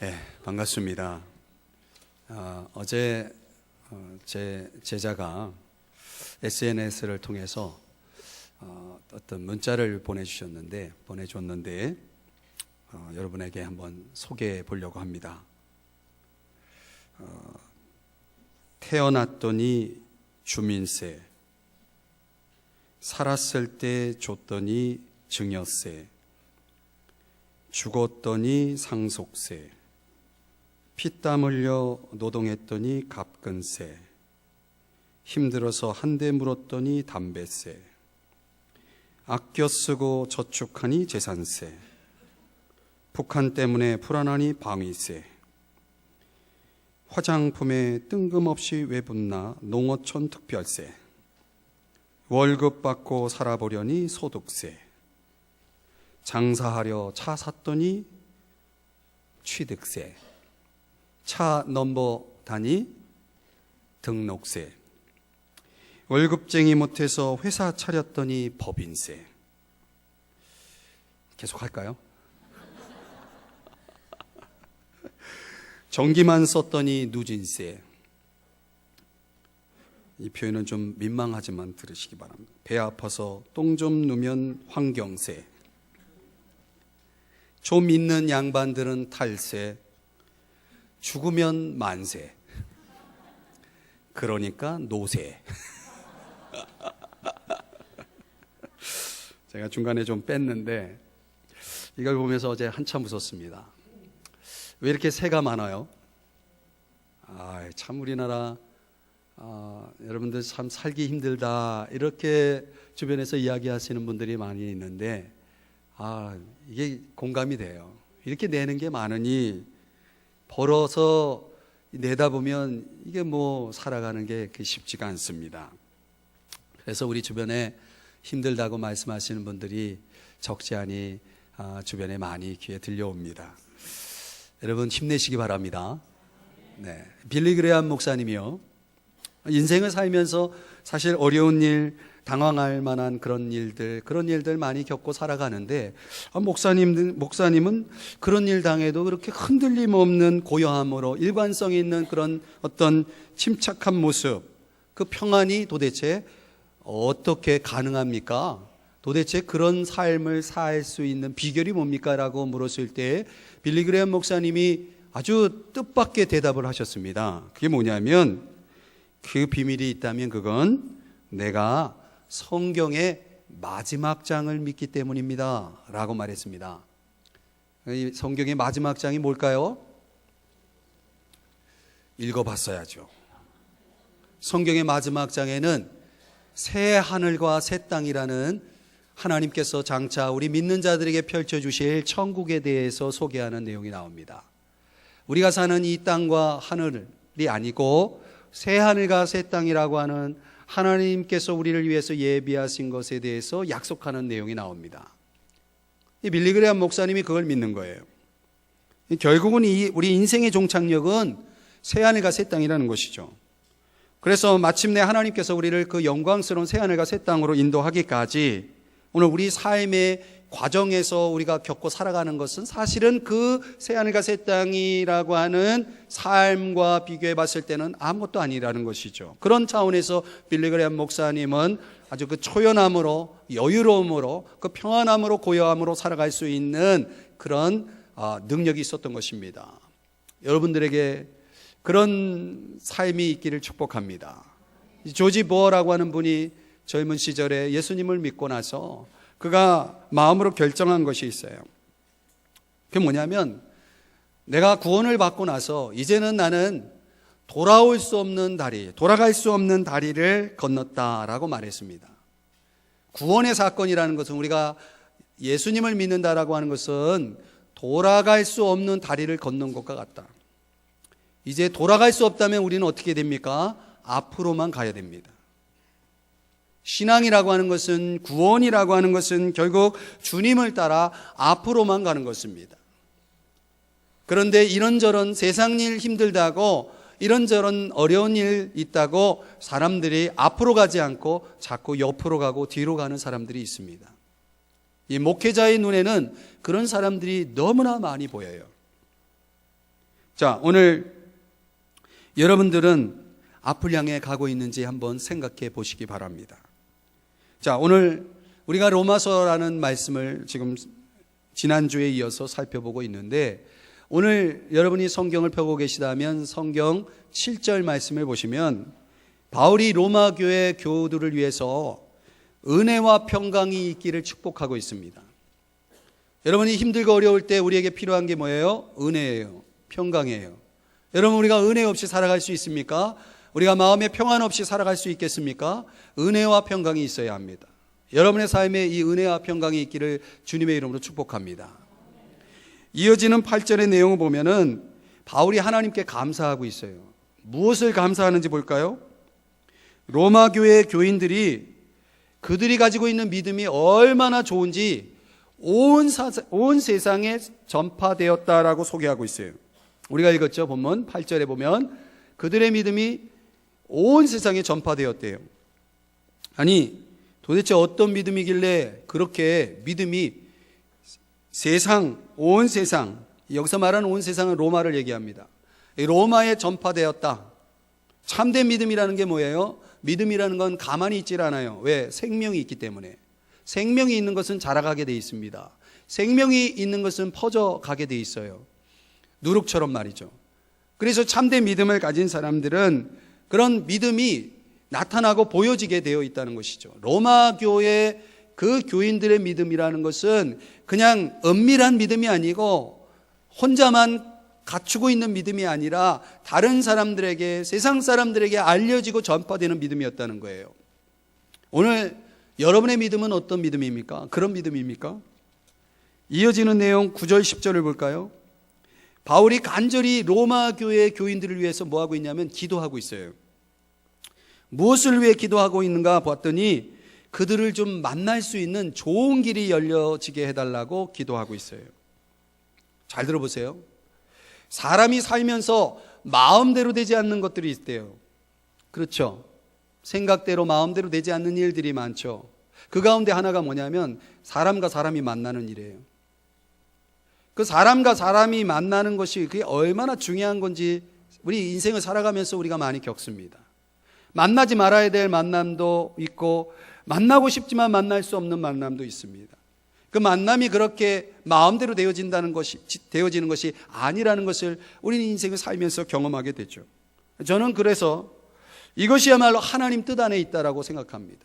네, 반갑습니다. 어제 제 제자가 SNS를 통해서 어떤 문자를 보내줬는데 여러분에게 한번 소개해 보려고 합니다. 태어났더니 주민세, 살았을 때 줬더니 증여세, 죽었더니 상속세, 피땀 흘려 노동했더니 갑근세, 힘들어서 한 대 물었더니 담배세, 아껴 쓰고 저축하니 재산세, 북한 때문에 불안하니 방위세, 화장품에 뜬금없이 왜 붙나 농어촌 특별세, 월급 받고 살아보려니 소득세, 장사하려 차 샀더니 취득세, 차 넘버 다니 등록세, 월급쟁이 못해서 회사 차렸더니 법인세. 계속 할까요? 전기만 썼더니 누진세. 이 표현은 좀 민망하지만 들으시기 바랍니다. 배 아파서 똥 좀 누면 환경세, 좀 있는 양반들은 탈세, 죽으면 만세, 그러니까 노세. 제가 중간에 좀 뺐는데 이걸 보면서 어제 한참 웃었습니다. 왜 이렇게 세가 많아요? 참 우리나라 여러분들 참 살기 힘들다 이렇게 주변에서 이야기하시는 분들이 많이 있는데 이게 공감이 돼요. 이렇게 내는 게 많으니 벌어서 내다 보면 이게 뭐 살아가는 게 쉽지가 않습니다. 그래서 우리 주변에 힘들다고 말씀하시는 분들이 적지 않이 주변에 많이 귀에 들려옵니다. 여러분 힘내시기 바랍니다. 네, 빌리 그레이엄 목사님이요, 인생을 살면서 사실 어려운 일, 당황할 만한 그런 일들 많이 겪고 살아가는데 목사님은 그런 일 당해도 그렇게 흔들림 없는 고요함으로 일관성 있는 그런 어떤 침착한 모습, 그 평안이 도대체 어떻게 가능합니까? 도대체 그런 삶을 살 수 있는 비결이 뭡니까? 라고 물었을 때 빌리 그레이엄 목사님이 아주 뜻밖의 대답을 하셨습니다. 그게 뭐냐면, 그 비밀이 있다면 그건 내가 성경의 마지막 장을 믿기 때문입니다 라고 말했습니다. 이 성경의 마지막 장이 뭘까요? 읽어봤어야죠. 성경의 마지막 장에는 새 하늘과 새 땅이라는 하나님께서 장차 우리 믿는 자들에게 펼쳐주실 천국에 대해서 소개하는 내용이 나옵니다. 우리가 사는 이 땅과 하늘이 아니고 새 하늘과 새 땅이라고 하는 하나님께서 우리를 위해서 예비하신 것에 대해서 약속하는 내용이 나옵니다. 이 빌리 그레이엄 목사님이 그걸 믿는 거예요. 결국은 우리 인생의 종착역은 새 하늘과 새 땅이라는 것이죠. 그래서 마침내 하나님께서 우리를 그 영광스러운 새 하늘과 새 땅으로 인도하기까지 오늘 우리 삶의 과정에서 우리가 겪고 살아가는 것은 사실은 그 새 하늘과 새 땅이라고 하는 삶과 비교해 봤을 때는 아무것도 아니라는 것이죠. 그런 차원에서 빌리 그레이엄 목사님은 아주 그 초연함으로, 여유로움으로, 그 평안함으로, 고요함으로 살아갈 수 있는 그런 능력이 있었던 것입니다. 여러분들에게 그런 삶이 있기를 축복합니다. 조지 보어라고 하는 분이 젊은 시절에 예수님을 믿고 나서 그가 마음으로 결정한 것이 있어요. 그게 뭐냐면, 내가 구원을 받고 나서 이제는 나는 돌아갈 수 없는 다리를 건넜다라고 말했습니다. 구원의 사건이라는 것은, 우리가 예수님을 믿는다라고 하는 것은 돌아갈 수 없는 다리를 건넌 것과 같다. 이제 돌아갈 수 없다면 우리는 어떻게 됩니까? 앞으로만 가야 됩니다. 신앙이라고 하는 것은, 구원이라고 하는 것은 결국 주님을 따라 앞으로만 가는 것입니다. 그런데 이런저런 세상 일 힘들다고, 이런저런 어려운 일 있다고 사람들이 앞으로 가지 않고 자꾸 옆으로 가고 뒤로 가는 사람들이 있습니다. 이 목회자의 눈에는 그런 사람들이 너무나 많이 보여요. 자, 오늘 여러분들은 앞을 향해 가고 있는지 한번 생각해 보시기 바랍니다. 자, 오늘 우리가 로마서라는 말씀을 지금 지난주에 이어서 살펴보고 있는데, 오늘 여러분이 성경을 펴고 계시다면 성경 7절 말씀을 보시면 바울이 로마 교회 교우들을 위해서 은혜와 평강이 있기를 축복하고 있습니다. 여러분이 힘들고 어려울 때 우리에게 필요한 게 뭐예요? 은혜예요. 평강이에요. 여러분, 우리가 은혜 없이 살아갈 수 있습니까? 우리가 마음의 평안 없이 살아갈 수 있겠습니까? 은혜와 평강이 있어야 합니다. 여러분의 삶에 이 은혜와 평강이 있기를 주님의 이름으로 축복합니다. 이어지는 8절의 내용을 보면은 바울이 하나님께 감사하고 있어요. 무엇을 감사하는지 볼까요? 로마 교회 교인들이 그들이 가지고 있는 믿음이 얼마나 좋은지 온 세상에 전파되었다라고 소개하고 있어요. 우리가 읽었죠. 본문 8절에 보면 그들의 믿음이 온 세상에 전파되었대요. 아니, 도대체 어떤 믿음이길래 그렇게 믿음이 온 세상, 여기서 말하는 온 세상은 로마를 얘기합니다. 로마에 전파되었다. 참된 믿음이라는 게 뭐예요? 믿음이라는 건 가만히 있질 않아요. 왜? 생명이 있기 때문에. 생명이 있는 것은 자라가게 돼 있습니다. 생명이 있는 것은 퍼져가게 돼 있어요. 누룩처럼 말이죠. 그래서 참된 믿음을 가진 사람들은 그런 믿음이 나타나고 보여지게 되어 있다는 것이죠. 로마 교회 그 교인들의 믿음이라는 것은 그냥 은밀한 믿음이 아니고 혼자만 갖추고 있는 믿음이 아니라 다른 사람들에게, 세상 사람들에게 알려지고 전파되는 믿음이었다는 거예요. 오늘 여러분의 믿음은 어떤 믿음입니까? 그런 믿음입니까? 이어지는 내용 9절 10절을 볼까요? 바울이 간절히 로마 교회 교인들을 위해서 뭐하고 있냐면 기도하고 있어요. 무엇을 위해 기도하고 있는가 봤더니 그들을 좀 만날 수 있는 좋은 길이 열려지게 해달라고 기도하고 있어요. 잘 들어보세요. 사람이 살면서 마음대로 되지 않는 것들이 있대요. 그렇죠. 생각대로 마음대로 되지 않는 일들이 많죠. 그 가운데 하나가 뭐냐면 사람과 사람이 만나는 일이에요. 그 사람과 사람이 만나는 것이 그게 얼마나 중요한 건지 우리 인생을 살아가면서 우리가 많이 겪습니다. 만나지 말아야 될 만남도 있고 만나고 싶지만 만날 수 없는 만남도 있습니다. 그 만남이 그렇게 마음대로 되어지는 것이 아니라는 것을 우리는 인생을 살면서 경험하게 되죠. 저는 그래서 이것이야말로 하나님 뜻 안에 있다라고 생각합니다.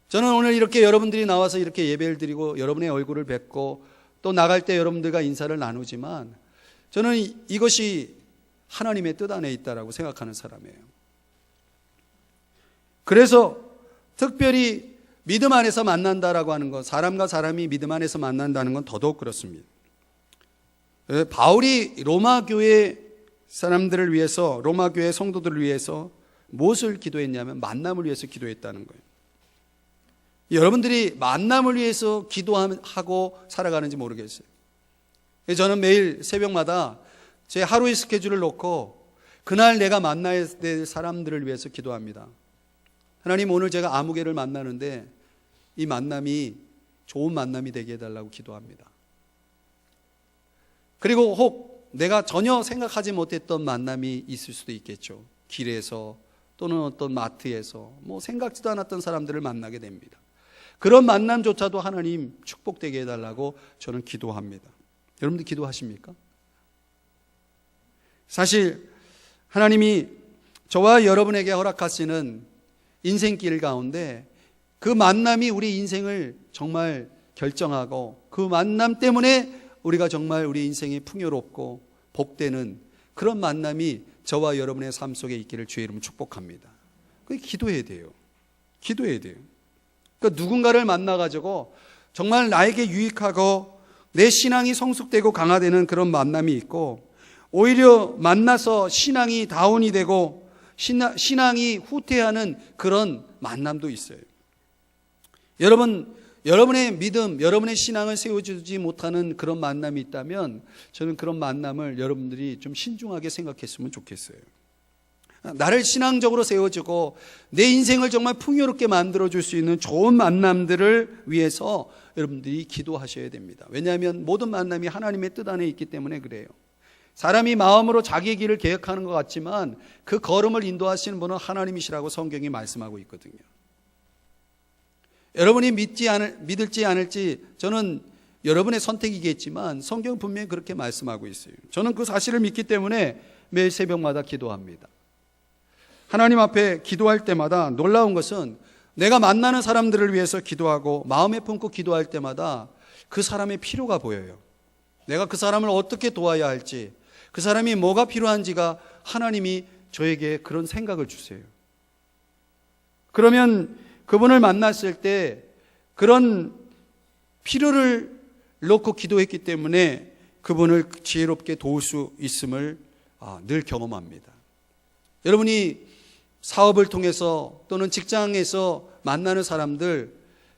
저는 오늘 이렇게 여러분들이 나와서 이렇게 예배를 드리고 여러분의 얼굴을 뵙고 또 나갈 때 여러분들과 인사를 나누지만 저는 이것이 하나님의 뜻 안에 있다라고 생각하는 사람이에요. 그래서 특별히 믿음 안에서 만난다라고 하는 것, 사람과 사람이 믿음 안에서 만난다는 건 더더욱 그렇습니다. 바울이 로마 교회 사람들을 위해서, 로마 교회 성도들을 위해서 무엇을 기도했냐면 만남을 위해서 기도했다는 거예요. 여러분들이 만남을 위해서 기도하고 살아가는지 모르겠어요. 저는 매일 새벽마다 제 하루의 스케줄을 놓고 그날 내가 만나야 될 사람들을 위해서 기도합니다. 하나님, 오늘 제가 아무개를 만나는데 이 만남이 좋은 만남이 되게 해달라고 기도합니다. 그리고 혹 내가 전혀 생각하지 못했던 만남이 있을 수도 있겠죠. 길에서 또는 어떤 마트에서 생각지도 않았던 사람들을 만나게 됩니다. 그런 만남조차도 하나님 축복되게 해달라고 저는 기도합니다. 여러분들 기도하십니까? 사실 하나님이 저와 여러분에게 허락하시는 인생길 가운데 그 만남이 우리 인생을 정말 결정하고 그 만남 때문에 우리가 정말 우리 인생이 풍요롭고 복되는 그런 만남이 저와 여러분의 삶 속에 있기를 주의 이름으로 축복합니다. 그게 기도해야 돼요. 기도해야 돼요. 그러니까 누군가를 만나가지고 정말 나에게 유익하고 내 신앙이 성숙되고 강화되는 그런 만남이 있고, 오히려 만나서 신앙이 다운이 되고 신앙이 후퇴하는 그런 만남도 있어요. 여러분의 믿음, 여러분의 신앙을 세워주지 못하는 그런 만남이 있다면 저는 그런 만남을 여러분들이 좀 신중하게 생각했으면 좋겠어요. 나를 신앙적으로 세워주고 내 인생을 정말 풍요롭게 만들어줄 수 있는 좋은 만남들을 위해서 여러분들이 기도하셔야 됩니다. 왜냐하면 모든 만남이 하나님의 뜻 안에 있기 때문에 그래요. 사람이 마음으로 자기의 길을 계획하는 것 같지만 그 걸음을 인도하시는 분은 하나님이시라고 성경이 말씀하고 있거든요. 여러분이 믿을지 않을지 저는 여러분의 선택이겠지만 성경은 분명히 그렇게 말씀하고 있어요. 저는 그 사실을 믿기 때문에 매일 새벽마다 기도합니다. 하나님 앞에 기도할 때마다 놀라운 것은 내가 만나는 사람들을 위해서 기도하고 마음에 품고 기도할 때마다 그 사람의 필요가 보여요. 내가 그 사람을 어떻게 도와야 할지, 그 사람이 뭐가 필요한지가 하나님이 저에게 그런 생각을 주세요. 그러면 그분을 만났을 때 그런 필요를 놓고 기도했기 때문에 그분을 지혜롭게 도울 수 있음을 늘 경험합니다. 여러분이 사업을 통해서 또는 직장에서 만나는 사람들,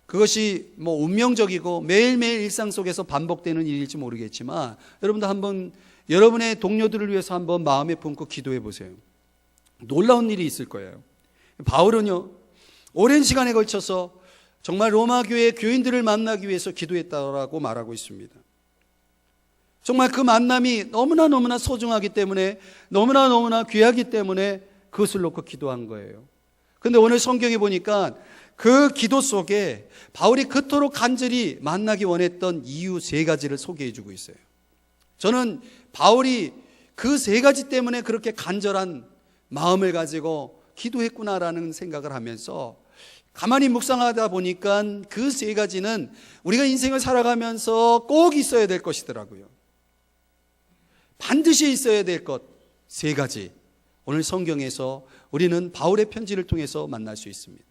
그것이 뭐 운명적이고 매일매일 일상 속에서 반복되는 일일지 모르겠지만 여러분도 한번 여러분의 동료들을 위해서 한번 마음에 품고 기도해 보세요. 놀라운 일이 있을 거예요. 바울은요, 오랜 시간에 걸쳐서 정말 로마 교회 교인들을 만나기 위해서 기도했다라고 말하고 있습니다. 정말 그 만남이 너무나 소중하기 때문에, 너무나 귀하기 때문에 그것을 놓고 기도한 거예요. 그런데 오늘 성경에 보니까 그 기도 속에 바울이 그토록 간절히 만나기 원했던 이유 3가지를 소개해 주고 있어요. 저는 바울이 그 3가지 때문에 그렇게 간절한 마음을 가지고 기도했구나라는 생각을 하면서 가만히 묵상하다 보니까 그 3가지는 우리가 인생을 살아가면서 꼭 있어야 될 것이더라고요. 반드시 있어야 될 것 3가지. 오늘 성경에서 우리는 바울의 편지를 통해서 만날 수 있습니다.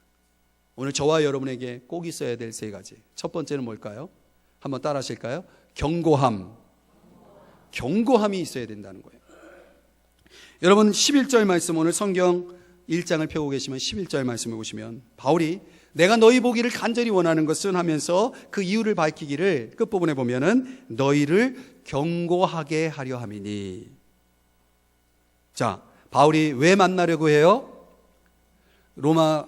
오늘 저와 여러분에게 꼭 있어야 될 3가지. 첫 번째는 뭘까요? 한번 따라 하실까요? 경고함이 있어야 된다는 거예요. 여러분 11절 말씀, 오늘 성경 1장을 펴고 계시면 11절 말씀을 보시면 바울이 내가 너희 보기를 간절히 원하는 것은 하면서 그 이유를 밝히기를 끝부분에 보면은 너희를 경고하게 하려 함이니. 자, 바울이 왜 만나려고 해요? 로마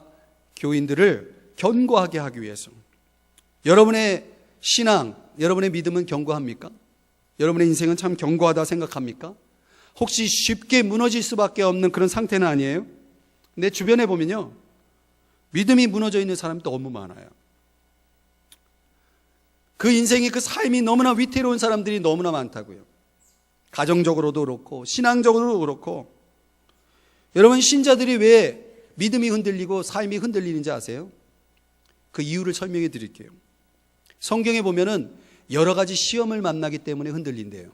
교인들을 경고하게 하기 위해서. 여러분의 신앙, 여러분의 믿음은 경고합니까? 여러분의 인생은 참 경고하다 생각합니까? 혹시 쉽게 무너질 수밖에 없는 그런 상태는 아니에요? 내 주변에 보면요, 믿음이 무너져 있는 사람이 너무 많아요. 그 인생이, 그 삶이 너무나 위태로운 사람들이 너무나 많다고요. 가정적으로도 그렇고 신앙적으로도 그렇고. 여러분, 신자들이 왜 믿음이 흔들리고 삶이 흔들리는지 아세요? 그 이유를 설명해 드릴게요. 성경에 보면은 여러 가지 시험을 만나기 때문에 흔들린대요.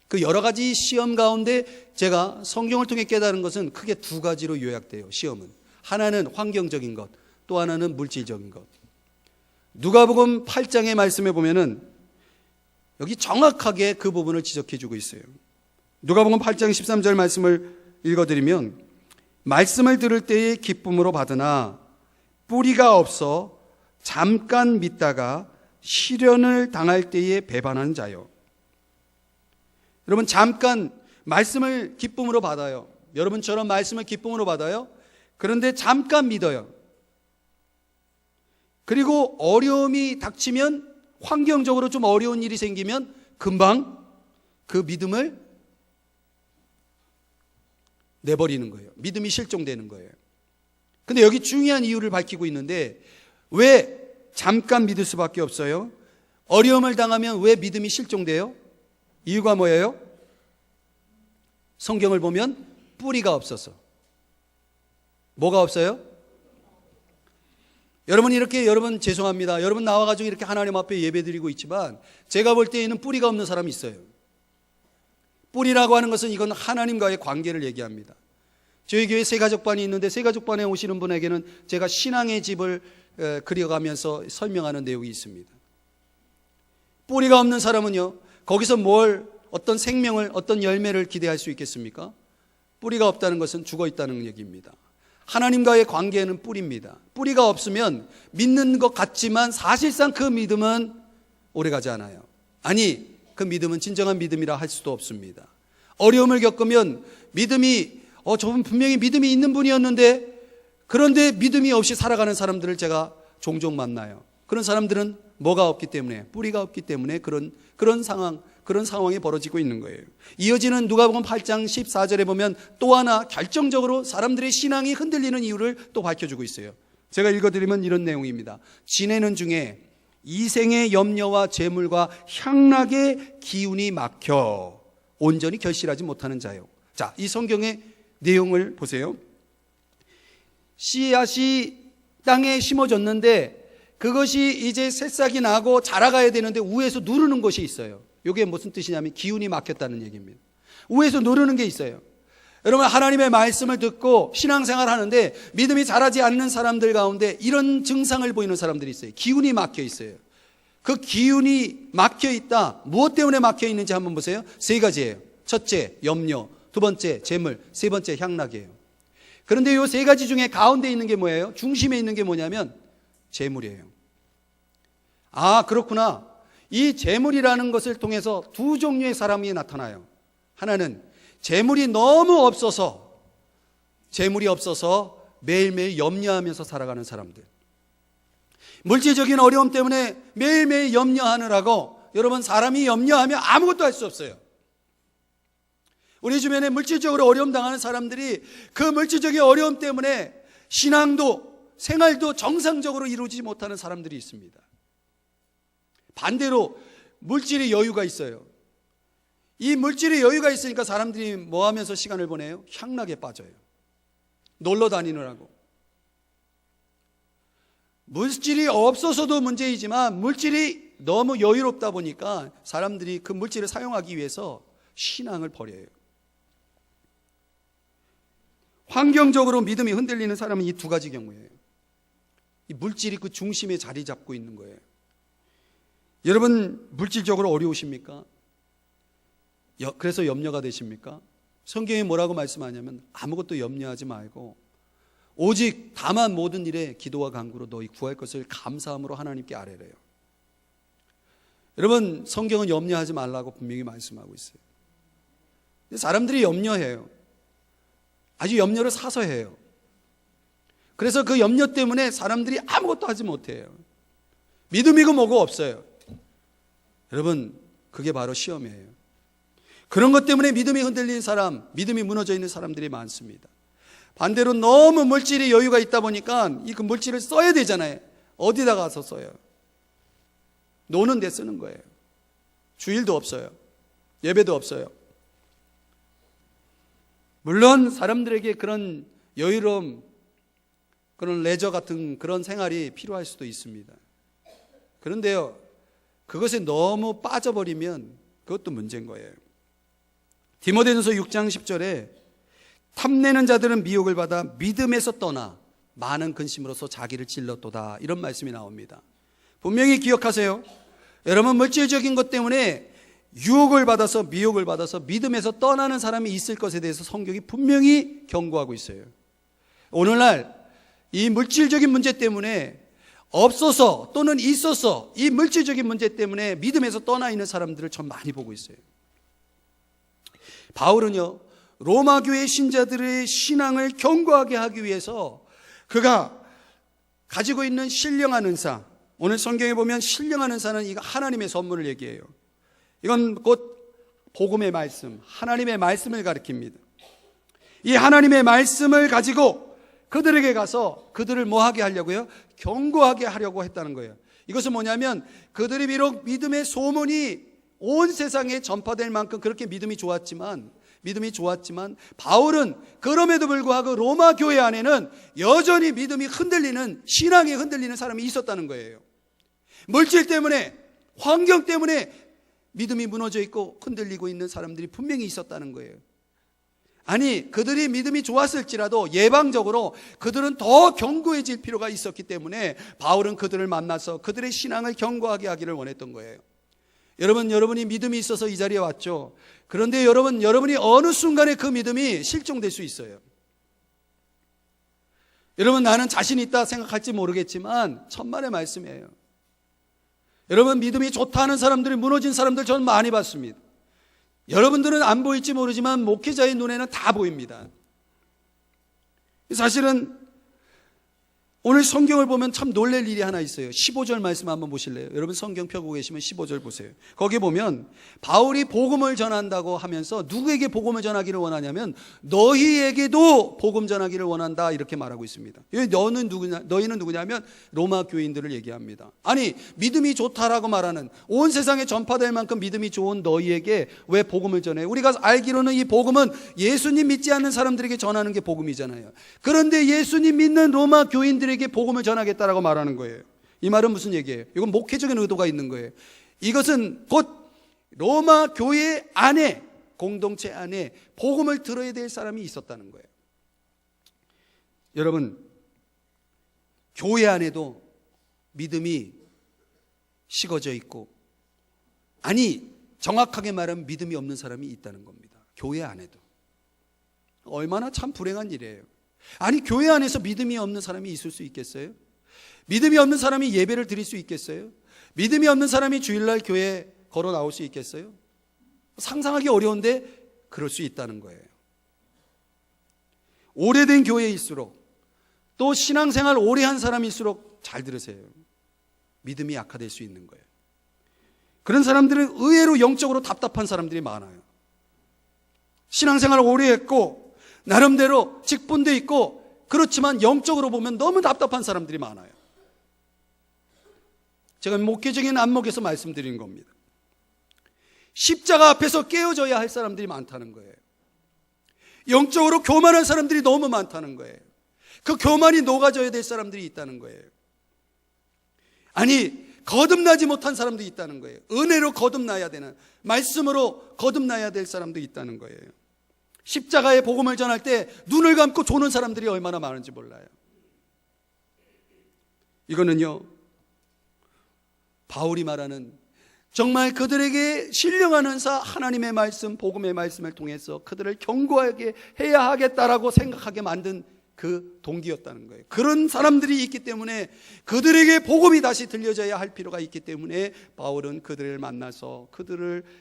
그 여러 가지 시험 가운데 제가 성경을 통해 깨달은 것은 크게 2가지로 요약돼요. 시험은 하나는 환경적인 것, 또 하나는 물질적인 것. 누가복음 8장의 말씀에 보면은 여기 정확하게 그 부분을 지적해 주고 있어요. 누가복음 8장 13절 말씀을 읽어드리면 말씀을 들을 때에 기쁨으로 받으나 뿌리가 없어 잠깐 믿다가 시련을 당할 때에 배반하는 자요. 여러분, 잠깐 말씀을 기쁨으로 받아요. 여러분처럼 말씀을 기쁨으로 받아요. 그런데 잠깐 믿어요. 그리고 어려움이 닥치면, 환경적으로 좀 어려운 일이 생기면 금방 그 믿음을 내버리는 거예요. 믿음이 실종되는 거예요. 근데 여기 중요한 이유를 밝히고 있는데 왜 잠깐 믿을 수밖에 없어요? 어려움을 당하면 왜 믿음이 실종돼요? 이유가 뭐예요? 성경을 보면 뿌리가 없어서. 뭐가 없어요? 여러분 죄송합니다. 여러분 나와가지고 이렇게 하나님 앞에 예배드리고 있지만 제가 볼 때에는 뿌리가 없는 사람이 있어요. 뿌리라고 하는 것은 이건 하나님과의 관계를 얘기합니다. 저희 교회 새가족반이 있는데 새가족반에 오시는 분에게는 제가 신앙의 집을 그려가면서 설명하는 내용이 있습니다. 뿌리가 없는 사람은요, 거기서 어떤 생명을, 어떤 열매를 기대할 수 있겠습니까? 뿌리가 없다는 것은 죽어 있다는 얘기입니다. 하나님과의 관계는 뿌리입니다. 뿌리가 없으면 믿는 것 같지만 사실상 그 믿음은 오래가지 않아요. 아니, 그 믿음은 진정한 믿음이라 할 수도 없습니다. 어려움을 겪으면 믿음이, 저분 분명히 믿음이 있는 분이었는데, 그런데 믿음이 없이 살아가는 사람들을 제가 종종 만나요. 그런 사람들은 뭐가 없기 때문에, 뿌리가 없기 때문에 그런 상황, 그런 상황이 벌어지고 있는 거예요. 이어지는 누가복음 8장 14절에 보면 또 하나 결정적으로 사람들의 신앙이 흔들리는 이유를 또 밝혀주고 있어요. 제가 읽어드리면 이런 내용입니다. 지내는 중에 이생의 염려와 재물과 향락의 기운이 막혀 온전히 결실하지 못하는 자요. 자, 이 성경의 내용을 보세요. 씨앗이 땅에 심어졌는데 그것이 이제 새싹이 나고 자라가야 되는데 위에서 누르는 것이 있어요. 이게 무슨 뜻이냐면 기운이 막혔다는 얘기입니다. 위에서 누르는 게 있어요. 여러분, 하나님의 말씀을 듣고 신앙생활 하는데 믿음이 자라지 않는 사람들 가운데 이런 증상을 보이는 사람들이 있어요. 기운이 막혀 있어요. 그 기운이 막혀 있다. 무엇 때문에 막혀 있는지 한번 보세요. 세 가지예요. 첫째, 염려. 두 번째, 재물. 세 번째, 향락이에요. 그런데 이 세 가지 중에 가운데 있는 게 뭐예요? 중심에 있는 게 뭐냐면 재물이에요. 아, 그렇구나. 이 재물이라는 것을 통해서 두 종류의 사람이 나타나요. 하나는 재물이 너무 없어서 매일매일 염려하면서 살아가는 사람들. 물질적인 어려움 때문에 매일매일 염려하느라고 여러분, 사람이 염려하면 아무것도 할 수 없어요. 우리 주변에 물질적으로 어려움 당하는 사람들이 그 물질적인 어려움 때문에 신앙도 생활도 정상적으로 이루지 못하는 사람들이 있습니다. 반대로 물질의 여유가 있어요. 이 물질의 여유가 있으니까 사람들이 뭐 하면서 시간을 보내요? 향락에 빠져요. 놀러 다니느라고. 물질이 없어서도 문제이지만 물질이 너무 여유롭다 보니까 사람들이 그 물질을 사용하기 위해서 신앙을 버려요. 환경적으로 믿음이 흔들리는 사람은 이 두 가지 경우예요. 이 물질이 그 중심에 자리 잡고 있는 거예요. 여러분, 물질적으로 어려우십니까? 그래서 염려가 되십니까? 성경이 뭐라고 말씀하냐면 아무것도 염려하지 말고 오직 다만 모든 일에 기도와 간구로 너희 구할 것을 감사함으로 하나님께 아뢰래요. 여러분, 성경은 염려하지 말라고 분명히 말씀하고 있어요. 사람들이 염려해요. 아주 염려를 사서 해요. 그래서 그 염려 때문에 사람들이 아무것도 하지 못해요. 믿음이고 뭐고 없어요. 여러분, 그게 바로 시험이에요. 그런 것 때문에 믿음이 흔들린 사람, 믿음이 무너져 있는 사람들이 많습니다. 반대로 너무 물질의 여유가 있다 보니까 그 물질을 써야 되잖아요. 어디다 가서 써요? 노는 데 쓰는 거예요. 주일도 없어요. 예배도 없어요. 물론 사람들에게 그런 여유로움, 그런 레저 같은 그런 생활이 필요할 수도 있습니다. 그런데요, 그것에 너무 빠져버리면 그것도 문제인 거예요. 디모데전서 6장 10절에 탐내는 자들은 미혹을 받아 믿음에서 떠나 많은 근심으로서 자기를 찔렀도다, 이런 말씀이 나옵니다. 분명히 기억하세요. 여러분, 물질적인 것 때문에 유혹을 받아서 미혹을 받아서 믿음에서 떠나는 사람이 있을 것에 대해서 성경이 분명히 경고하고 있어요. 오늘날 이 물질적인 문제 때문에 없어서 또는 있어서 이 물질적인 문제 때문에 믿음에서 떠나 있는 사람들을 전 많이 보고 있어요. 바울은요, 로마 교회 신자들의 신앙을 견고하게 하기 위해서 그가 가지고 있는 신령한 은사, 오늘 성경에 보면 신령한 은사는 이거 하나님의 선물을 얘기해요. 이건 곧 복음의 말씀, 하나님의 말씀을 가리킵니다. 이 하나님의 말씀을 가지고 그들에게 가서 그들을 뭐 하게 하려고요? 견고하게 하려고 했다는 거예요. 이것은 뭐냐면 그들이 비록 믿음의 소문이 온 세상에 전파될 만큼 그렇게 믿음이 좋았지만 바울은 그럼에도 불구하고 로마 교회 안에는 여전히 믿음이 흔들리는, 신앙이 흔들리는 사람이 있었다는 거예요. 물질 때문에, 환경 때문에 믿음이 무너져 있고 흔들리고 있는 사람들이 분명히 있었다는 거예요. 아니, 그들이 믿음이 좋았을지라도 예방적으로 그들은 더 견고해질 필요가 있었기 때문에 바울은 그들을 만나서 그들의 신앙을 견고하게 하기를 원했던 거예요. 여러분이 믿음이 있어서 이 자리에 왔죠. 그런데 여러분이 어느 순간에 그 믿음이 실종될 수 있어요. 여러분, 나는 자신 있다 생각할지 모르겠지만 천만의 말씀이에요. 여러분, 믿음이 좋다는 사람들이 무너진 사람들 저는 많이 봤습니다. 여러분들은 안 보일지 모르지만 목회자의 눈에는 다 보입니다. 사실은 오늘 성경을 보면 참 놀랄 일이 하나 있어요. 15절 말씀 한번 보실래요? 여러분 성경 펴고 계시면 15절 보세요. 거기 보면 바울이 복음을 전한다고 하면서 누구에게 복음을 전하기를 원하냐면 너희에게도 복음 전하기를 원한다 이렇게 말하고 있습니다. 너희는 누구냐면 로마 교인들을 얘기합니다. 아니 믿음이 좋다라고 말하는, 온 세상에 전파될 만큼 믿음이 좋은 너희에게 왜 복음을 전해? 우리가 알기로는 이 복음은 예수님 믿지 않는 사람들에게 전하는 게 복음이잖아요. 그런데 예수님 믿는 로마 교인들에게 복음을 전하겠다라고 말하는 거예요. 이 말은 무슨 얘기예요? 이건 목회적인 의도가 있는 거예요. 이것은 곧 로마 교회 안에, 공동체 안에 복음을 들어야 될 사람이 있었다는 거예요. 여러분, 교회 안에도 믿음이 식어져 있고, 아니 정확하게 말하면 믿음이 없는 사람이 있다는 겁니다. 교회 안에도. 얼마나 참 불행한 일이에요. 아니 교회 안에서 믿음이 없는 사람이 있을 수 있겠어요? 믿음이 없는 사람이 예배를 드릴 수 있겠어요? 믿음이 없는 사람이 주일날 교회에 걸어 나올 수 있겠어요? 상상하기 어려운데 그럴 수 있다는 거예요. 오래된 교회일수록, 또 신앙생활 오래 한 사람일수록, 잘 들으세요, 믿음이 약화될 수 있는 거예요. 그런 사람들은 의외로 영적으로 답답한 사람들이 많아요. 신앙생활 오래 했고 나름대로 직분도 있고, 그렇지만 영적으로 보면 너무 답답한 사람들이 많아요. 제가 목회적인 안목에서 말씀드리는 겁니다. 십자가 앞에서 깨어져야 할 사람들이 많다는 거예요. 영적으로 교만한 사람들이 너무 많다는 거예요. 그 교만이 녹아져야 될 사람들이 있다는 거예요. 아니 거듭나지 못한 사람도 있다는 거예요. 은혜로 거듭나야 되는, 말씀으로 거듭나야 될 사람도 있다는 거예요. 십자가의 복음을 전할 때 눈을 감고 조는 사람들이 얼마나 많은지 몰라요. 이거는요, 바울이 말하는 정말 그들에게 신령한 은사, 하나님의 말씀, 복음의 말씀을 통해서 그들을 견고하게 해야 하겠다라고 생각하게 만든 그 동기였다는 거예요. 그런 사람들이 있기 때문에, 그들에게 복음이 다시 들려져야 할 필요가 있기 때문에 바울은 그들을 만나서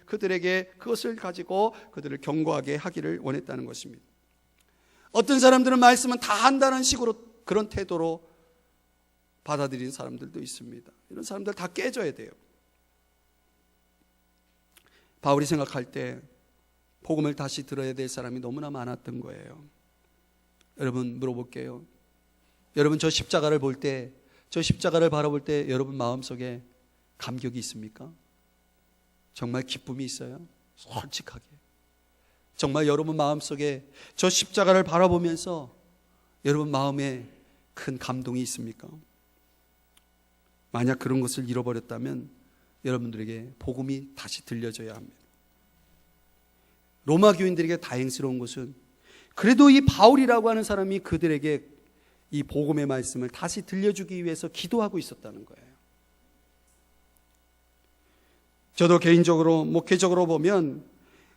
그들에게 그것을 가지고 그들을 견고하게 하기를 원했다는 것입니다. 어떤 사람들은 말씀은 다 한다는 식으로, 그런 태도로 받아들이는 사람들도 있습니다. 이런 사람들 다 깨져야 돼요. 바울이 생각할 때 복음을 다시 들어야 될 사람이 너무나 많았던 거예요. 여러분 물어볼게요. 여러분 저 십자가를 볼 때, 저 십자가를 바라볼 때 여러분 마음속에 감격이 있습니까? 정말 기쁨이 있어요? 솔직하게. 정말 여러분 마음속에 저 십자가를 바라보면서 여러분 마음에 큰 감동이 있습니까? 만약 그런 것을 잃어버렸다면 여러분들에게 복음이 다시 들려져야 합니다. 로마 교인들에게 다행스러운 것은 그래도 이 바울이라고 하는 사람이 그들에게 이 복음의 말씀을 다시 들려주기 위해서 기도하고 있었다는 거예요. 저도 개인적으로, 목회적으로 보면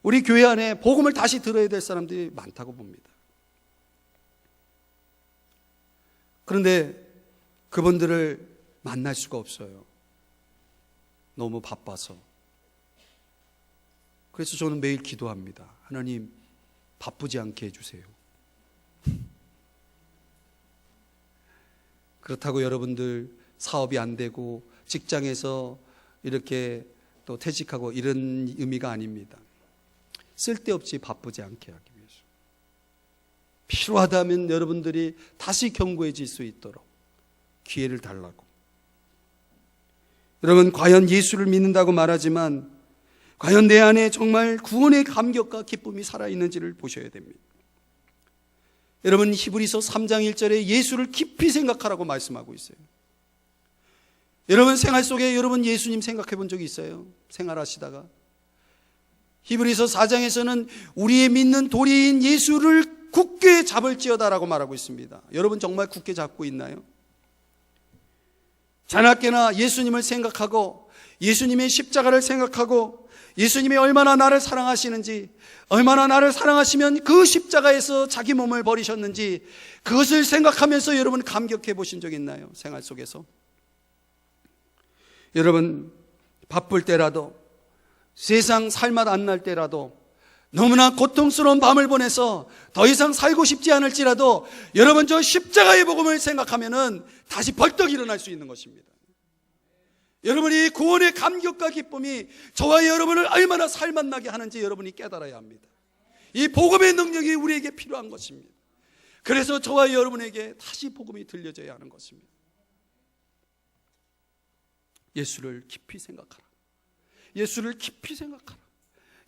우리 교회 안에 복음을 다시 들어야 될 사람들이 많다고 봅니다. 그런데 그분들을 만날 수가 없어요. 너무 바빠서. 그래서 저는 매일 기도합니다. 하나님, 바쁘지 않게 해주세요. 그렇다고 여러분들 사업이 안 되고 직장에서 이렇게 또 퇴직하고 이런 의미가 아닙니다. 쓸데없이 바쁘지 않게 하기 위해서. 필요하다면 여러분들이 다시 견고해질 수 있도록 기회를 달라고. 여러분, 과연 예수를 믿는다고 말하지만 과연 내 안에 정말 구원의 감격과 기쁨이 살아있는지를 보셔야 됩니다. 여러분, 히브리서 3장 1절에 예수를 깊이 생각하라고 말씀하고 있어요. 여러분 생활 속에 여러분 예수님 생각해 본 적이 있어요? 생활하시다가 히브리서 4장에서는 우리의 믿는 도리인 예수를 굳게 잡을지어다라고 말하고 있습니다. 여러분 정말 굳게 잡고 있나요? 자나깨나 예수님을 생각하고 예수님의 십자가를 생각하고 예수님이 얼마나 나를 사랑하시는지, 얼마나 나를 사랑하시면 그 십자가에서 자기 몸을 버리셨는지 그것을 생각하면서 여러분 감격해 보신 적 있나요? 생활 속에서. 여러분 바쁠 때라도, 세상 살맛 안 날 때라도 너무나 고통스러운 밤을 보내서 더 이상 살고 싶지 않을지라도 여러분 저 십자가의 복음을 생각하면은 다시 벌떡 일어날 수 있는 것입니다. 여러분이 구원의 감격과 기쁨이 저와 여러분을 얼마나 살맛나게 하는지 여러분이 깨달아야 합니다. 이 복음의 능력이 우리에게 필요한 것입니다. 그래서 저와 여러분에게 다시 복음이 들려져야 하는 것입니다. 예수를 깊이 생각하라. 예수를 깊이 생각하라.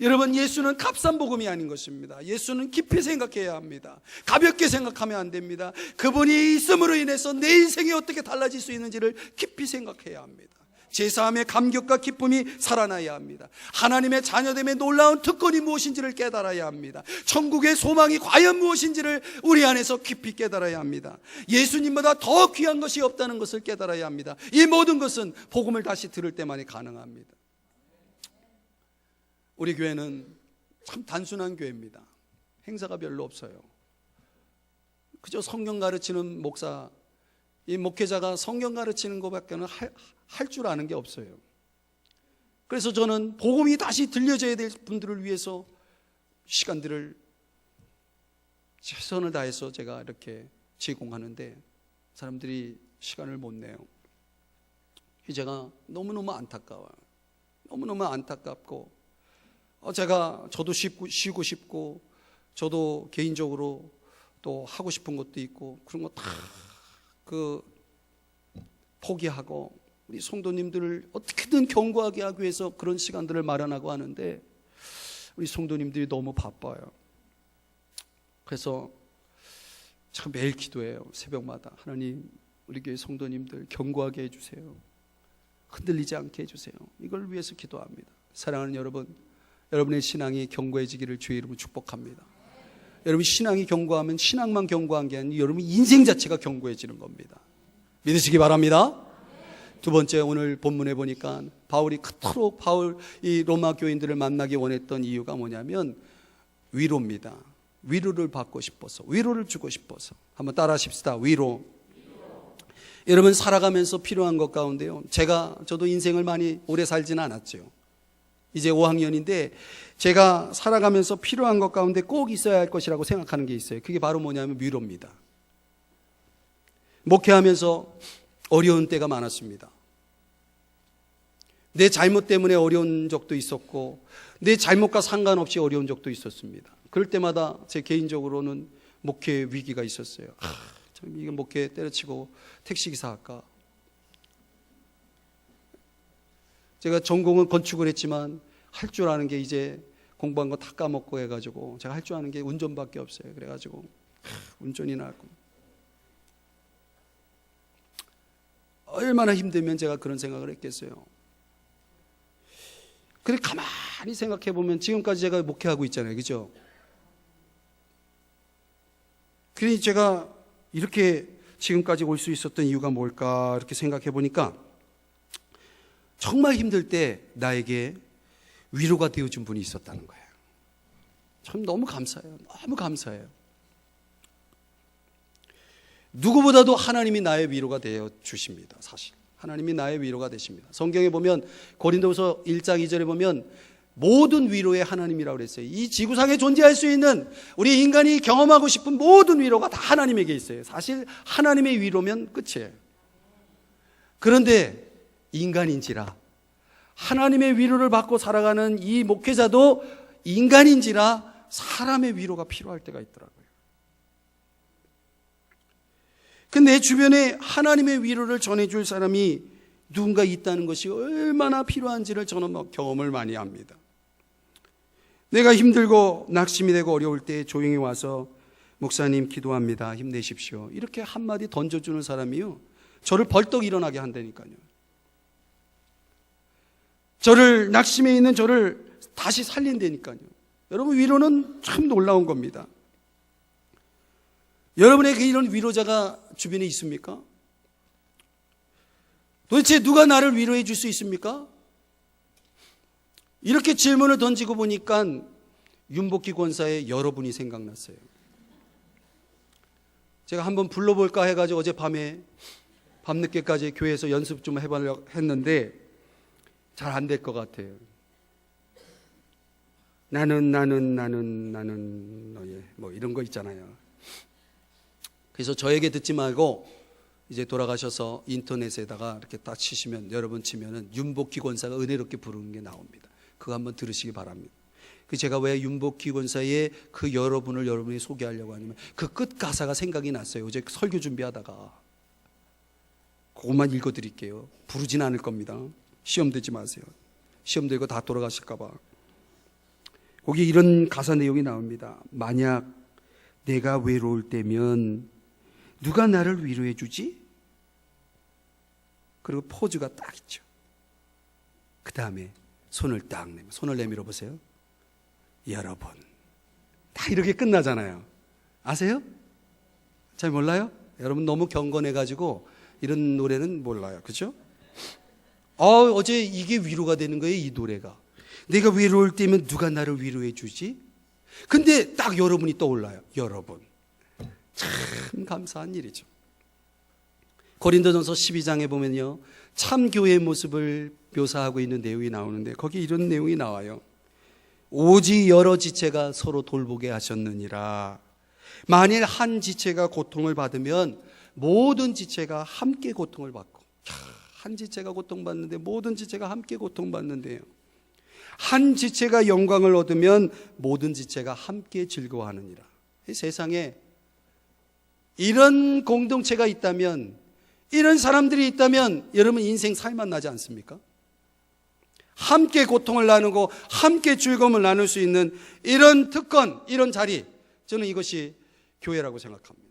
여러분, 예수는 값싼 복음이 아닌 것입니다. 예수는 깊이 생각해야 합니다. 가볍게 생각하면 안 됩니다. 그분이 있음으로 인해서 내 인생이 어떻게 달라질 수 있는지를 깊이 생각해야 합니다. 제사함의 감격과 기쁨이 살아나야 합니다. 하나님의 자녀됨의 놀라운 특권이 무엇인지를 깨달아야 합니다. 천국의 소망이 과연 무엇인지를 우리 안에서 깊이 깨달아야 합니다. 예수님보다 더 귀한 것이 없다는 것을 깨달아야 합니다. 이 모든 것은 복음을 다시 들을 때만이 가능합니다. 우리 교회는 참 단순한 교회입니다. 행사가 별로 없어요. 그저 성경 가르치는 목사, 이 목회자가 성경 가르치는 것밖에는 할 줄 아는 게 없어요. 그래서 저는 복음이 다시 들려져야 될 분들을 위해서 시간들을 최선을 다해서 제가 이렇게 제공하는데 사람들이 시간을 못 내요. 제가 너무너무 안타까워요. 너무너무 안타깝고 저도 쉬고 싶고 저도 개인적으로 또 하고 싶은 것도 있고 그런 거 다 포기하고 우리 성도님들을 어떻게든 경고하게 하기 위해서 그런 시간들을 마련하고 하는데 우리 성도님들이 너무 바빠요. 그래서 참 매일 기도해요. 새벽마다 하나님 우리 교회 성도님들 경고하게 해주세요. 흔들리지 않게 해주세요. 이걸 위해서 기도합니다. 사랑하는 여러분, 여러분의 신앙이 견고해지기를 주의 이름으로 축복합니다. 여러분 신앙이 견고하면 신앙만 견고한 게 아니라 여러분 인생 자체가 견고해지는 겁니다. 믿으시기 바랍니다. 두 번째, 오늘 본문에 보니까 바울이 그토록 이 로마 교인들을 만나기 원했던 이유가 뭐냐면 위로입니다. 위로를 받고 싶어서, 위로를 주고 싶어서. 한번 따라 하십시다. 위로. 여러분 살아가면서 필요한 것 가운데요, 저도 인생을 많이 오래 살지는 않았죠. 이제 5학년인데 제가 살아가면서 필요한 것 가운데 꼭 있어야 할 것이라고 생각하는 게 있어요. 그게 바로 뭐냐면 위로입니다. 목회하면서 어려운 때가 많았습니다. 내 잘못 때문에 어려운 적도 있었고 내 잘못과 상관없이 어려운 적도 있었습니다. 그럴 때마다 제 개인적으로는 목회 위기가 있었어요. 참 이거 목회 때려치고 택시기사 할까? 제가 전공은 건축을 했지만 할 줄 아는 게 이제 공부한 거 다 까먹고 해가지고 제가 할 줄 아는 게 운전밖에 없어요. 그래가지고 운전이나 하고 얼마나 힘들면 제가 그런 생각을 했겠어요. 그래 가만히 생각해 보면 지금까지 제가 목회하고 있잖아요, 그죠? 그러니 제가 이렇게 지금까지 올 수 있었던 이유가 뭘까 이렇게 생각해 보니까 정말 힘들 때 나에게 위로가 되어준 분이 있었다는 거예요. 참 너무 감사해요. 너무 감사해요. 누구보다도 하나님이 나의 위로가 되어 주십니다. 사실 하나님이 나의 위로가 되십니다. 성경에 보면 고린도서 1장 2절에 보면 모든 위로의 하나님이라고 그랬어요. 이 지구상에 존재할 수 있는 우리 인간이 경험하고 싶은 모든 위로가 다 하나님에게 있어요. 사실 하나님의 위로면 끝이에요. 그런데 인간인지라 하나님의 위로를 받고 살아가는 이 목회자도 인간인지라 사람의 위로가 필요할 때가 있더라고요. 근데 내 주변에 하나님의 위로를 전해줄 사람이 누군가 있다는 것이 얼마나 필요한지를 저는 경험을 많이 합니다. 내가 힘들고 낙심이 되고 어려울 때 조용히 와서 목사님 기도합니다. 힘내십시오. 이렇게 한마디 던져주는 사람이요, 저를 벌떡 일어나게 한다니까요. 저를 낙심해 있는 저를 다시 살린다니까요. 여러분 위로는 참 놀라운 겁니다. 여러분에게 이런 위로자가 주변에 있습니까? 도대체 누가 나를 위로해 줄 수 있습니까? 이렇게 질문을 던지고 보니까 윤복희 권사의 여러분이 생각났어요. 제가 한번 불러볼까 해가지고 어젯밤에 밤늦게까지 교회에서 연습 좀 해보려고 했는데 잘 안 될 것 같아요. 나는 너의 뭐 이런 거 있잖아요. 그래서 저에게 듣지 말고 이제 돌아가셔서 인터넷에다가 이렇게 딱 치시면, 여러분 치면은 윤복희 권사가 은혜롭게 부르는 게 나옵니다. 그거 한번 들으시기 바랍니다. 그 제가 왜 윤복희 권사의 그 여러분을 여러분이 소개하려고 하냐면 그 끝 가사가 생각이 났어요. 어제 설교 준비하다가. 그것만 읽어드릴게요. 부르진 않을 겁니다. 시험 들지 마세요. 시험 들고 다 돌아가실까 봐. 거기 이런 가사 내용이 나옵니다. 만약 내가 외로울 때면 누가 나를 위로해 주지? 그리고 포즈가 딱 있죠. 그 다음에 손을 딱 내밀어, 손을 내밀어 보세요. 여러분. 다 이렇게 끝나잖아요. 아세요? 잘 몰라요? 여러분 너무 경건해가지고 이런 노래는 몰라요. 그죠? 어제 이게 위로가 되는 거예요, 이 노래가. 내가 외로울 때면 누가 나를 위로해 주지? 근데 딱 여러분이 떠올라요. 여러분. 참 감사한 일이죠. 고린도전서 12장에 보면요, 참 교회의 모습을 묘사하고 있는 내용이 나오는데 거기 이런 내용이 나와요. 오직 여러 지체가 서로 돌보게 하셨느니라. 만일 한 지체가 고통을 받으면 모든 지체가 함께 고통을 받고, 한 지체가 고통받는데 모든 지체가 함께 고통받는데요. 한 지체가 영광을 얻으면 모든 지체가 함께 즐거워하느니라. 이 세상에 이런 공동체가 있다면, 이런 사람들이 있다면 여러분 인생 살만나지 않습니까? 함께 고통을 나누고 함께 즐거움을 나눌 수 있는 이런 특권, 이런 자리, 저는 이것이 교회라고 생각합니다.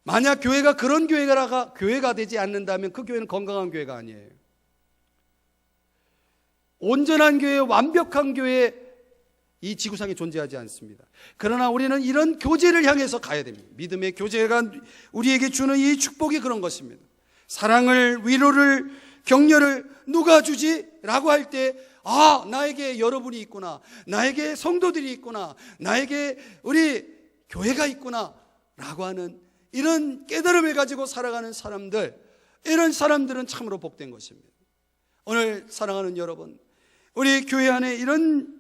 만약 교회가 그런 교회가 되지 않는다면 그 교회는 건강한 교회가 아니에요. 온전한 교회, 완벽한 교회, 이 지구상에 존재하지 않습니다. 그러나 우리는 이런 교제를 향해서 가야 됩니다. 믿음의 교제가 우리에게 주는 이 축복이 그런 것입니다. 사랑을, 위로를, 격려를 누가 주지? 라고 할 때, 나에게 여러분이 있구나, 나에게 성도들이 있구나, 나에게 우리 교회가 있구나 라고 하는 이런 깨달음을 가지고 살아가는 사람들, 이런 사람들은 참으로 복된 것입니다. 오늘 사랑하는 여러분, 우리 교회 안에 이런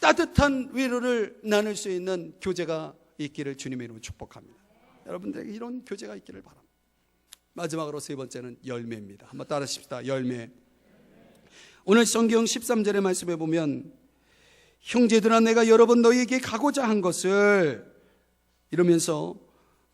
따뜻한 위로를 나눌 수 있는 교제가 있기를 주님의 이름으로 축복합니다. 여러분들에게 이런 교제가 있기를 바랍니다. 마지막으로 세 번째는 열매입니다. 한번 따라하십시다. 열매. 오늘 성경 13절의 말씀에 보면, 형제들아 내가 여러 번 너희에게 가고자 한 것을, 이러면서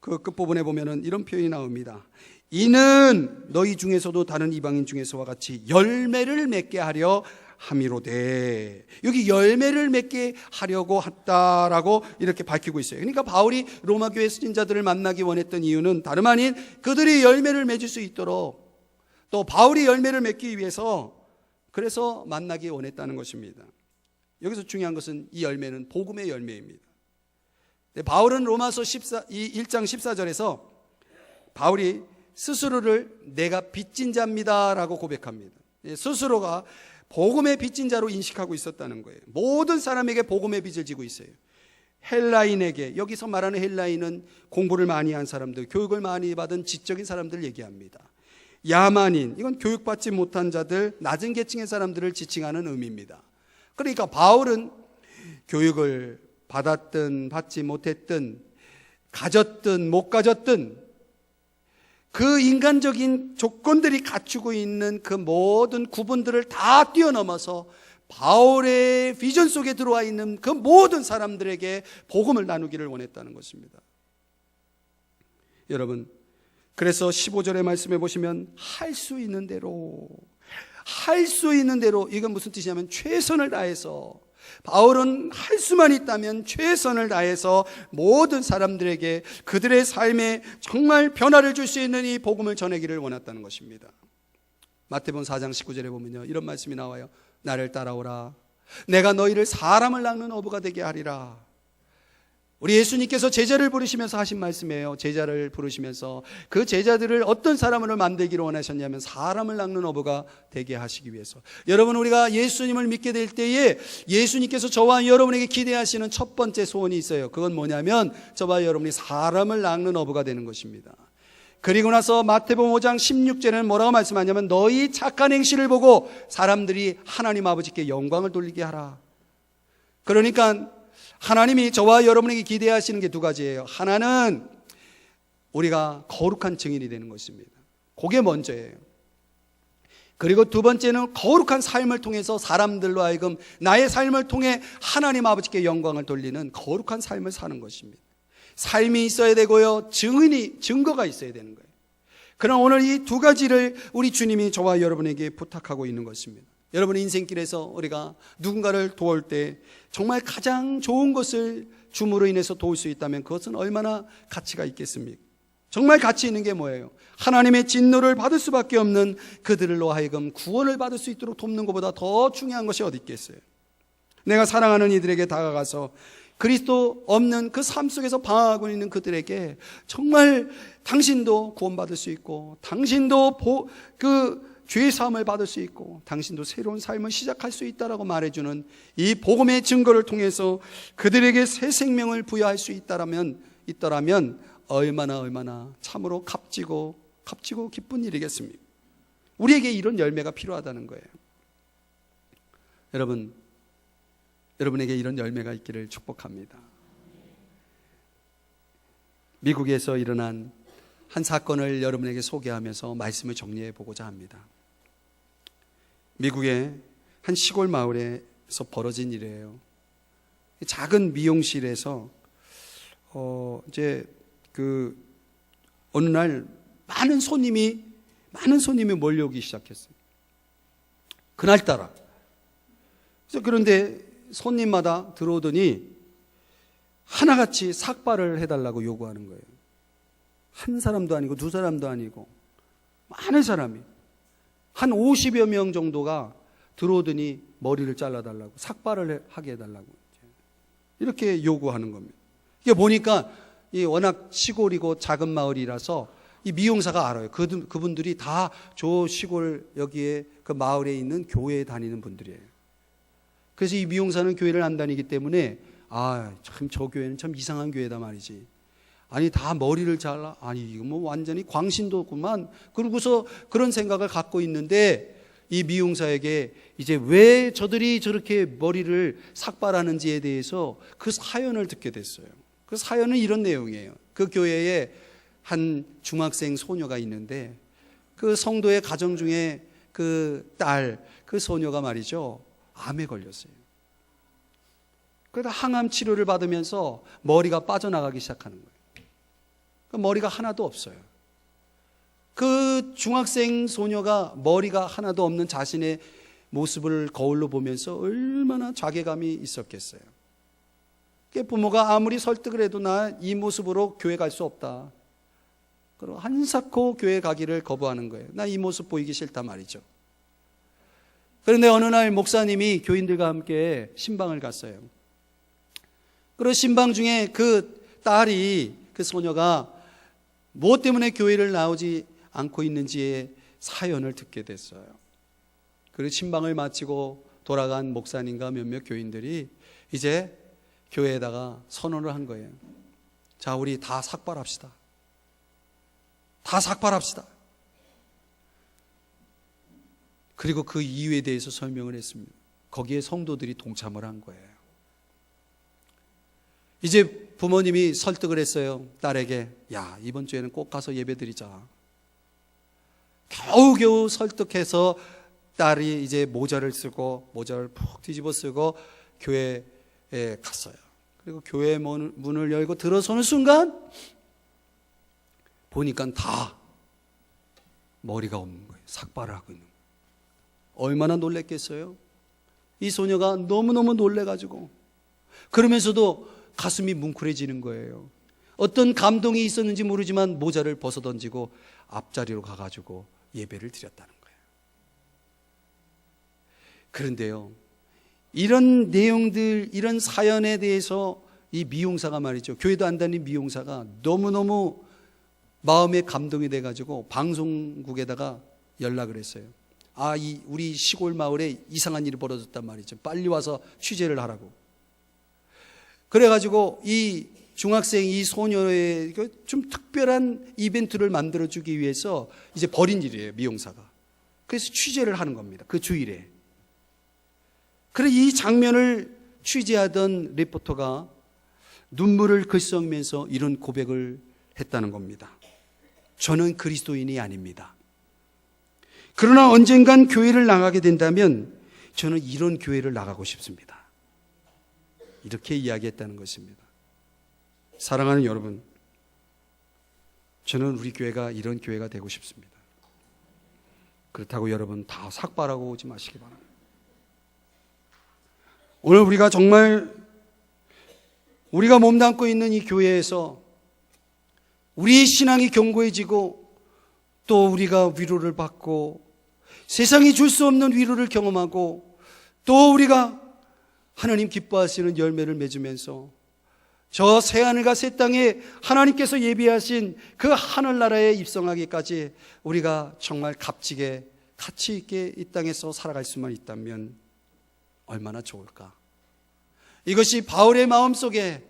그 끝부분에 보면은 이런 표현이 나옵니다. 이는 너희 중에서도 다른 이방인 중에서와 같이 열매를 맺게 하려 함이로되, 여기 열매를 맺게 하려고 했다라고 이렇게 밝히고 있어요. 그러니까 바울이 로마 교회 신자들을 만나기 원했던 이유는 다름 아닌 그들이 열매를 맺을 수 있도록, 또 바울이 열매를 맺기 위해서 그래서 만나기 원했다는 것입니다. 여기서 중요한 것은 이 열매는 복음의 열매입니다. 바울은 로마서 1장 14절에서 바울이 스스로를 내가 빚진 자입니다 라고 고백합니다. 스스로가 복음의 빚진 자로 인식하고 있었다는 거예요. 모든 사람에게 복음의 빚을 지고 있어요. 헬라인에게, 여기서 말하는 헬라인은 공부를 많이 한 사람들, 교육을 많이 받은 지적인 사람들 얘기합니다. 야만인, 이건 교육받지 못한 자들, 낮은 계층의 사람들을 지칭하는 의미입니다. 그러니까 바울은 교육을 받았든 받지 못했든, 가졌든 못 가졌든, 그 인간적인 조건들이 갖추고 있는 그 모든 구분들을 다 뛰어넘어서 바울의 비전 속에 들어와 있는 그 모든 사람들에게 복음을 나누기를 원했다는 것입니다. 여러분, 그래서 15절의 말씀에 보시면 할 수 있는 대로, 이건 무슨 뜻이냐면 최선을 다해서, 바울은 할 수만 있다면 최선을 다해서 모든 사람들에게 그들의 삶에 정말 변화를 줄 수 있는 이 복음을 전하기를 원했다는 것입니다. 마태복음 4장 19절에 보면요, 이런 말씀이 나와요. 나를 따라오라. 내가 너희를 사람을 낚는 어부가 되게 하리라. 우리 예수님께서 제자를 부르시면서 하신 말씀이에요. 제자를 부르시면서 그 제자들을 어떤 사람으로 만들기를 원하셨냐면 사람을 낚는 어부가 되게 하시기 위해서. 여러분, 우리가 예수님을 믿게 될 때에 예수님께서 저와 여러분에게 기대하시는 첫 번째 소원이 있어요. 그건 뭐냐면 저와 여러분이 사람을 낚는 어부가 되는 것입니다. 그리고 나서 마태복음 5장 16절에는 뭐라고 말씀하냐면 너희 착한 행실을 보고 사람들이 하나님 아버지께 영광을 돌리게 하라. 그러니까 하나님이 저와 여러분에게 기대하시는 게 두 가지예요. 하나는 우리가 거룩한 증인이 되는 것입니다. 그게 먼저예요. 그리고 두 번째는 거룩한 삶을 통해서 사람들로 하여금 나의 삶을 통해 하나님 아버지께 영광을 돌리는 거룩한 삶을 사는 것입니다. 삶이 있어야 되고요, 증거가 있어야 되는 거예요. 그럼 오늘 이 두 가지를 우리 주님이 저와 여러분에게 부탁하고 있는 것입니다. 여러분의 인생길에서 우리가 누군가를 도울 때 정말 가장 좋은 것을 줌으로 인해서 도울 수 있다면 그것은 얼마나 가치가 있겠습니까? 정말 가치 있는 게 뭐예요? 하나님의 진노를 받을 수밖에 없는 그들로 하여금 구원을 받을 수 있도록 돕는 것보다 더 중요한 것이 어디 있겠어요? 내가 사랑하는 이들에게 다가가서 그리스도 없는 그 삶 속에서 방황하고 있는 그들에게 정말 당신도 구원받을 수 있고, 당신도 죄 사함을 받을 수 있고, 당신도 새로운 삶을 시작할 수 있다라고 말해주는 이 복음의 증거를 통해서 그들에게 새 생명을 부여할 수 있다라면 얼마나 참으로 값지고 기쁜 일이겠습니까? 우리에게 이런 열매가 필요하다는 거예요. 여러분에게 이런 열매가 있기를 축복합니다. 미국에서 일어난 한 사건을 여러분에게 소개하면서 말씀을 정리해 보고자 합니다. 미국의 한 시골 마을에서 벌어진 일이에요. 작은 미용실에서 어느 날 많은 손님이 몰려오기 시작했어요. 그날따라. 그런데 손님마다 들어오더니 하나같이 삭발을 해달라고 요구하는 거예요. 한 사람도 아니고 두 사람도 아니고 많은 사람이, 한 50여 명 정도가 들어오더니 머리를 잘라달라고, 삭발을 하게 해달라고 이렇게 요구하는 겁니다. 이게 보니까 워낙 시골이고 작은 마을이라서 이 미용사가 알아요. 그분들이 다 저 시골 여기에 그 마을에 있는 교회에 다니는 분들이에요. 그래서 이 미용사는 교회를 안 다니기 때문에 참 저 교회는 참 이상한 교회다 말이지. 아니 다 머리를 잘라? 아니 이거 뭐 완전히 광신도구만. 그러고서 그런 생각을 갖고 있는데 이 미용사에게 이제 왜 저들이 저렇게 머리를 삭발하는지에 대해서 그 사연을 듣게 됐어요. 그 사연은 이런 내용이에요. 그 교회에 한 중학생 소녀가 있는데 그 성도의 가정 중에 그 소녀가 말이죠, 암에 걸렸어요. 그러다 항암 치료를 받으면서 머리가 빠져나가기 시작하는 거예요. 머리가 하나도 없어요. 그 중학생 소녀가 머리가 하나도 없는 자신의 모습을 거울로 보면서 얼마나 자괴감이 있었겠어요. 부모가 아무리 설득을 해도 나 이 모습으로 교회 갈 수 없다. 그리고 한사코 교회 가기를 거부하는 거예요. 나 이 모습 보이기 싫다 말이죠. 그런데 어느 날 목사님이 교인들과 함께 신방을 갔어요. 그리고 신방 중에 그 딸이, 그 소녀가 무엇 때문에 교회를 나오지 않고 있는지의 사연을 듣게 됐어요. 그리고 신방을 마치고 돌아간 목사님과 몇몇 교인들이 이제 교회에다가 선언을 한 거예요. 자, 우리 다 삭발합시다. 다 삭발합시다. 그리고 그 이유에 대해서 설명을 했습니다. 거기에 성도들이 동참을 한 거예요. 이제 부모님이 설득을 했어요. 딸에게, 야, 이번 주에는 꼭 가서 예배 드리자. 겨우겨우 설득해서 딸이 이제 모자를 푹 뒤집어 쓰고 교회에 갔어요. 그리고 교회 문을 열고 들어서는 순간 보니까 다 머리가 없는 거예요. 삭발을 하고 있는 거예요. 얼마나 놀랬겠어요? 이 소녀가 너무너무 놀래가지고, 그러면서도 가슴이 뭉클해지는 거예요. 어떤 감동이 있었는지 모르지만 모자를 벗어던지고 앞자리로 가가지고 예배를 드렸다는 거예요. 그런데요, 이런 내용들, 이런 사연에 대해서 이 미용사가 말이죠, 교회도 안 다니는 미용사가 너무너무 마음에 감동이 돼가지고 방송국에다가 연락을 했어요. 우리 시골 마을에 이상한 일이 벌어졌단 말이죠. 빨리 와서 취재를 하라고. 그래가지고 이 중학생, 이 소녀의 좀 특별한 이벤트를 만들어주기 위해서 이제 벌인 일이에요, 미용사가. 그래서 취재를 하는 겁니다, 그 주일에. 그래 이 장면을 취재하던 리포터가 눈물을 글썽이면서 이런 고백을 했다는 겁니다. 저는 그리스도인이 아닙니다. 그러나 언젠간 교회를 나가게 된다면 저는 이런 교회를 나가고 싶습니다. 이렇게 이야기했다는 것입니다. 사랑하는 여러분, 저는 우리 교회가 이런 교회가 되고 싶습니다. 그렇다고 여러분 다 삭발하고 오지 마시기 바랍니다. 오늘 우리가 정말 우리가 몸담고 있는 이 교회에서 우리의 신앙이 견고해지고 또 우리가 위로를 받고 세상이 줄 수 없는 위로를 경험하고 또 우리가 하나님 기뻐하시는 열매를 맺으면서 저 새하늘과 새 땅에 하나님께서 예비하신 그 하늘나라에 입성하기까지 우리가 정말 값지게 가치 있게 이 땅에서 살아갈 수만 있다면 얼마나 좋을까. 이것이 바울의 마음속에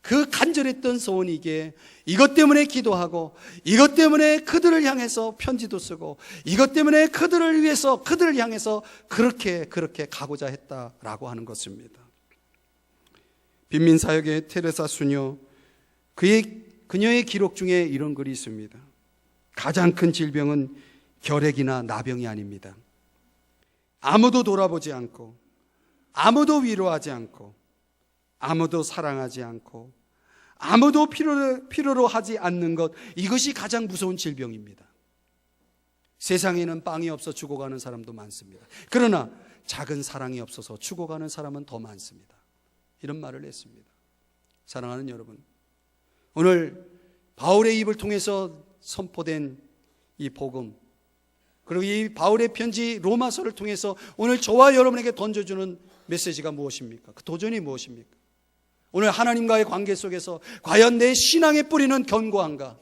그 간절했던 소원이기에 이것 때문에 기도하고 이것 때문에 그들을 향해서 편지도 쓰고 이것 때문에 그들을 위해서 그들을 향해서 그렇게 가고자 했다라고 하는 것입니다. 빈민사역의 테레사 수녀, 그녀의 기록 중에 이런 글이 있습니다. 가장 큰 질병은 결핵이나 나병이 아닙니다. 아무도 돌아보지 않고 아무도 위로하지 않고 아무도 사랑하지 않고 아무도 필요로 하지 않는 것, 이것이 가장 무서운 질병입니다. 세상에는 빵이 없어 죽어가는 사람도 많습니다. 그러나 작은 사랑이 없어서 죽어가는 사람은 더 많습니다. 이런 말을 했습니다. 사랑하는 여러분, 오늘 바울의 입을 통해서 선포된 이 복음, 그리고 이 바울의 편지 로마서를 통해서 오늘 저와 여러분에게 던져주는 메시지가 무엇입니까? 그 도전이 무엇입니까? 오늘 하나님과의 관계 속에서 과연 내 신앙의 뿌리는 견고한가?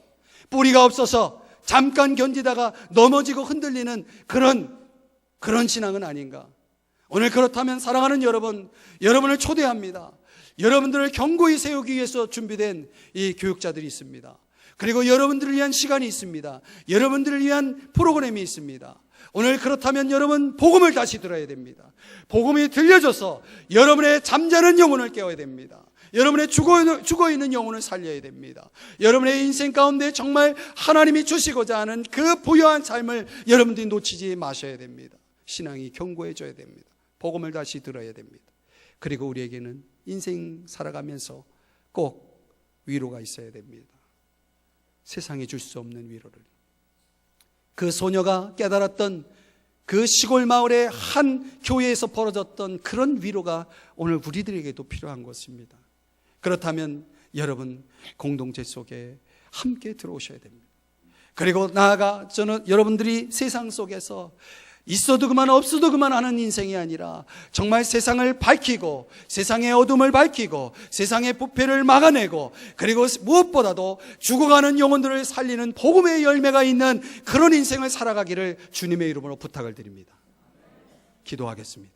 뿌리가 없어서 잠깐 견디다가 넘어지고 흔들리는 그런 신앙은 아닌가? 오늘 그렇다면 사랑하는 여러분, 여러분을 초대합니다. 여러분들을 견고히 세우기 위해서 준비된 이 교육자들이 있습니다. 그리고 여러분들을 위한 시간이 있습니다. 여러분들을 위한 프로그램이 있습니다. 오늘 그렇다면 여러분 복음을 다시 들어야 됩니다. 복음이 들려져서 여러분의 잠자는 영혼을 깨워야 됩니다. 여러분의 죽어있는 영혼을 살려야 됩니다. 여러분의 인생 가운데 정말 하나님이 주시고자 하는 그 부유한 삶을 여러분들이 놓치지 마셔야 됩니다. 신앙이 견고해져야 됩니다. 복음을 다시 들어야 됩니다. 그리고 우리에게는 인생 살아가면서 꼭 위로가 있어야 됩니다. 세상에 줄 수 없는 위로를. 그 소녀가 깨달았던 그 시골 마을의 한 교회에서 벌어졌던 그런 위로가 오늘 우리들에게도 필요한 것입니다. 그렇다면 여러분 공동체 속에 함께 들어오셔야 됩니다. 그리고 나아가 저는 여러분들이 세상 속에서 있어도 그만 없어도 그만 하는 인생이 아니라 정말 세상을 밝히고 세상의 어둠을 밝히고 세상의 부패를 막아내고 그리고 무엇보다도 죽어가는 영혼들을 살리는 복음의 열매가 있는 그런 인생을 살아가기를 주님의 이름으로 부탁을 드립니다. 기도하겠습니다.